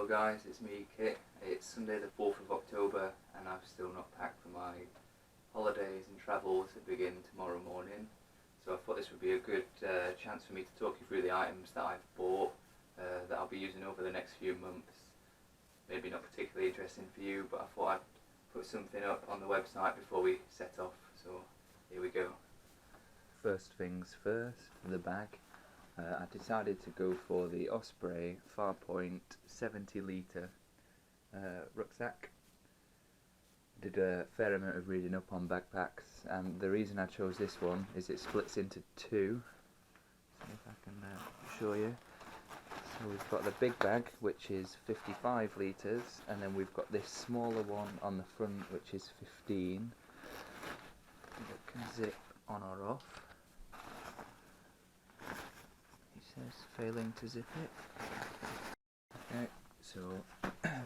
Hello guys, it's me Kit. It's Sunday the 4th of October and I've still not packed for my holidays and travels that begin tomorrow morning. So I thought this would be a good chance for me to talk you through the items that I've bought that I'll be using over the next few months. Maybe not particularly interesting for you, but I thought I'd put something up on the website before we set off. So here we go. First things first, the bag. I decided to go for the Osprey Farpoint 70 litre rucksack. Did a fair amount of reading up on backpacks, and the reason I chose this one is it splits into two. See if I can show you. So we've got the big bag, which is 55 litres, and then we've got this smaller one on the front, which is 15. That can zip on or off. Says failing to zip it. Okay, so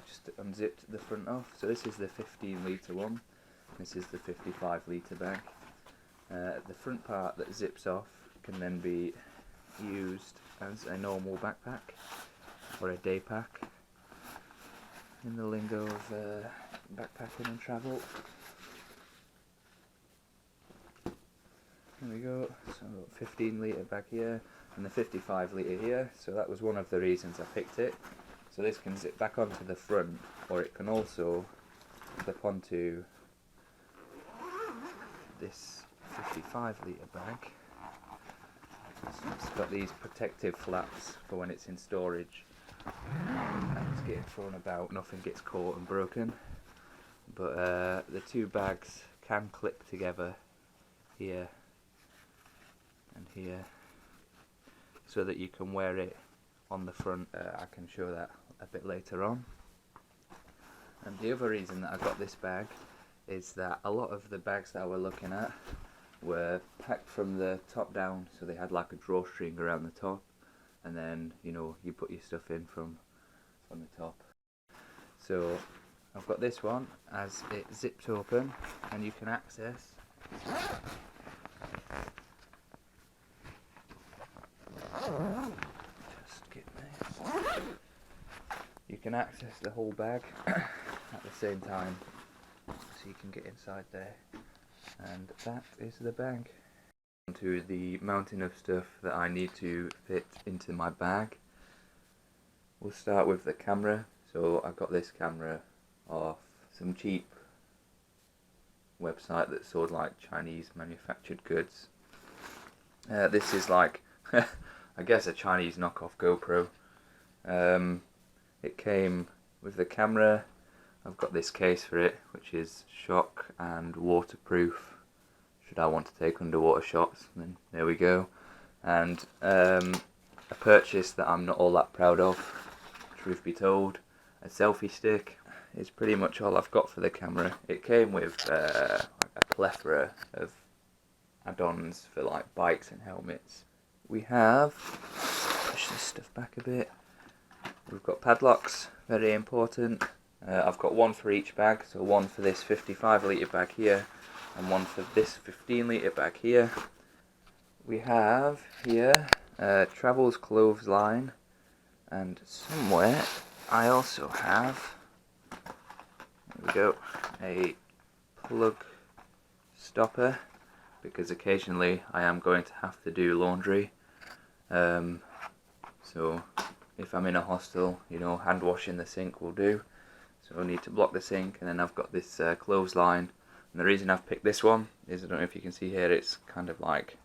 just unzipped the front off. So this is the 15 litre one. This is the 55 litre bag. The front part that zips off can then be used as a normal backpack or a day pack in the lingo of backpacking and travel. There we go. So 15 litre bag here and the 55 litre here, so that was one of the reasons I picked it. So this can zip back onto the front, or it can also clip onto this 55 litre bag. So it's got these protective flaps for when it's in storage and it's getting thrown about, nothing gets caught and broken. But the two bags can clip together here and here, so that you can wear it on the front. I can show that a bit later on. And the other reason that I got this bag is that a lot of the bags that I were looking at were packed from the top down, so they had like a drawstring around the top, and then you put your stuff in from the top. So I've got this one as it zips open, and you can access you can access the whole bag at the same time, so you can get inside there, and that is the bag. Onto the mountain of stuff that I need to fit into my bag. We'll start with the camera. So I got this camera off some cheap website that sold like Chinese manufactured goods. This is like I guess a Chinese knockoff GoPro. It came with the camera. I've got this case for it, which is shock and waterproof should I want to take underwater shots. And then there we go. And a purchase that I'm not all that proud of, truth be told, a selfie stick is pretty much all I've got for the camera. It came with a plethora of add-ons for like bikes and helmets. We have, push this stuff back a bit, we've got padlocks, very important. I've got one for each bag, so one for this 55 litre bag here and one for this 15 litre bag here. We have here Travels clothesline, and somewhere I also have, there we go, a plug stopper, because occasionally I am going to have to do laundry. So if I'm in a hostel, hand washing the sink will do. So I need to block the sink, and then I've got this clothesline. And the reason I've picked this one is, I don't know if you can see here, it's kind of like,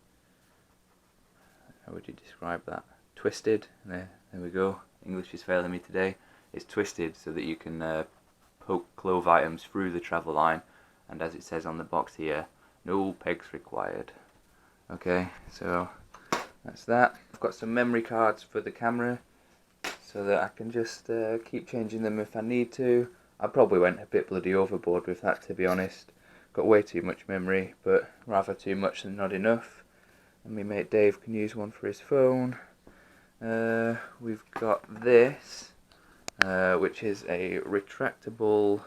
how would you describe that? Twisted. There we go. English is failing me today. It's twisted so that you can poke clothes items through the travel line, and as it says on the box here, no pegs required. Okay, so that's that. I've got some memory cards for the camera, so that I can just keep changing them if I need to. I probably went a bit bloody overboard with that, to be honest. Got way too much memory, but rather too much than not enough. And my mate Dave can use one for his phone. We've got this, which is a retractable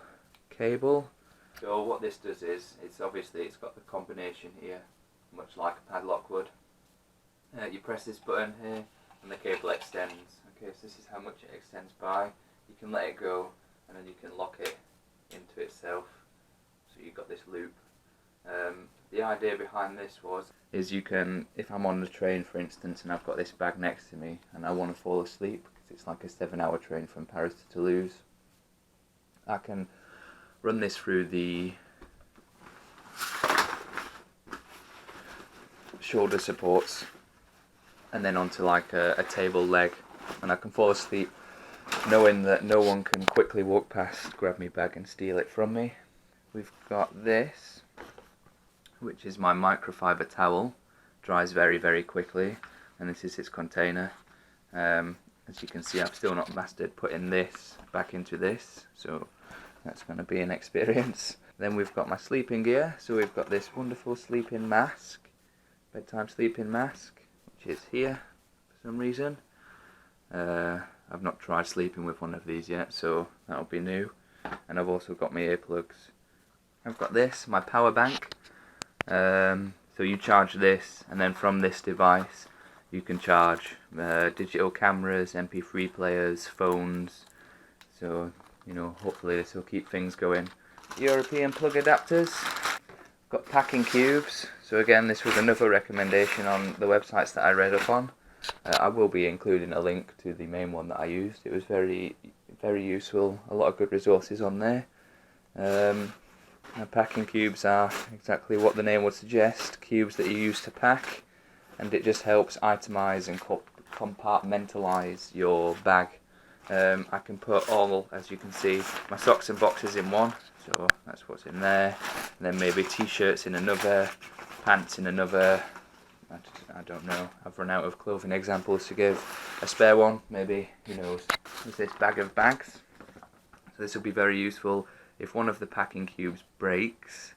cable. So what this does is, it's got the combination here, much like a padlock would. You press this button here and the cable extends. Okay, so this is how much it extends by. you can let it go and then you can lock it into itself, so you've got this loop. The idea behind this is you can, if I'm on the train for instance and I've got this bag next to me and I want to fall asleep because it's like a 7-hour train from Paris to Toulouse, I can run this through the shoulder supports and then onto like a table leg, and I can fall asleep knowing that no one can quickly walk past, grab my bag and steal it from me. We've got this, which is my microfiber towel. Dries very, very quickly, and this is its container. As you can see, I've still not mastered putting this back into this, so that's going to be an experience. Then we've got my sleeping gear, so we've got this wonderful sleeping mask, bedtime sleeping mask, which is here for some reason. I've not tried sleeping with one of these yet, so that'll be new. And I've also got my earplugs. I've got this, my power bank. So you charge this, and then from this device you can charge digital cameras, MP3 players, phones. So, you know, hopefully this will keep things going. European plug adapters. Got packing cubes. So again, this was another recommendation on the websites that I read up on. I will be including a link to the main one that I used. It was very, very useful. A lot of good resources on there. Packing cubes are exactly what the name would suggest, cubes that you use to pack, and it just helps itemize and compartmentalize your bag. I can put all, as you can see, my socks and boxes in one, so that's what's in there, and then maybe t-shirts in another, pants in another. I don't know, I've run out of clothing examples to give. A spare one, maybe, who knows, with this bag of bags. So this will be very useful if one of the packing cubes breaks,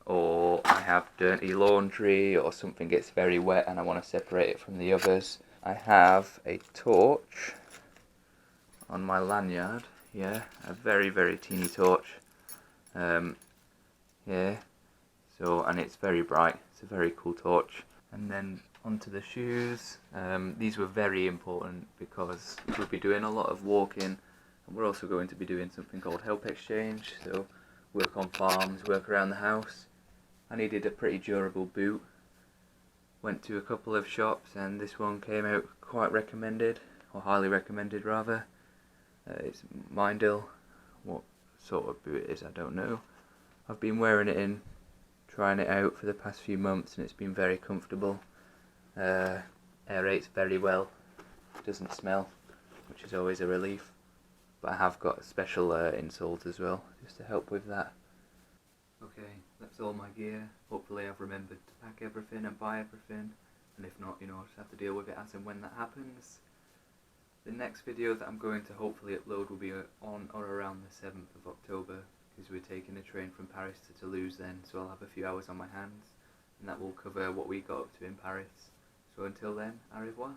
or I have dirty laundry, or something gets very wet and I want to separate it from the others. I have a torch on my lanyard, yeah, a very, very teeny torch, yeah, so, and it's very bright, it's a very cool torch. And then onto the shoes. These were very important because we'll be doing a lot of walking, and we're also going to be doing something called help exchange, so work on farms, work around the house. I needed a pretty durable boot. Went to a couple of shops and this one came out quite recommended, or highly recommended rather. It's Mindel. What sort of boot it is I don't know. I've been wearing it in, trying it out for the past few months, and it's been very comfortable. Aerates very well, doesn't smell, which is always a relief. But I have got special insoles as well, just to help with that. Okay, that's all my gear. Hopefully I've remembered to pack everything and buy everything, and if not, you know, I'll just have to deal with it as and when that happens. The next video that I'm going to hopefully upload will be on or around the 7th of October, because we're taking a train from Paris to Toulouse then, so I'll have a few hours on my hands, and that will cover what we got up to in Paris. So until then, au revoir.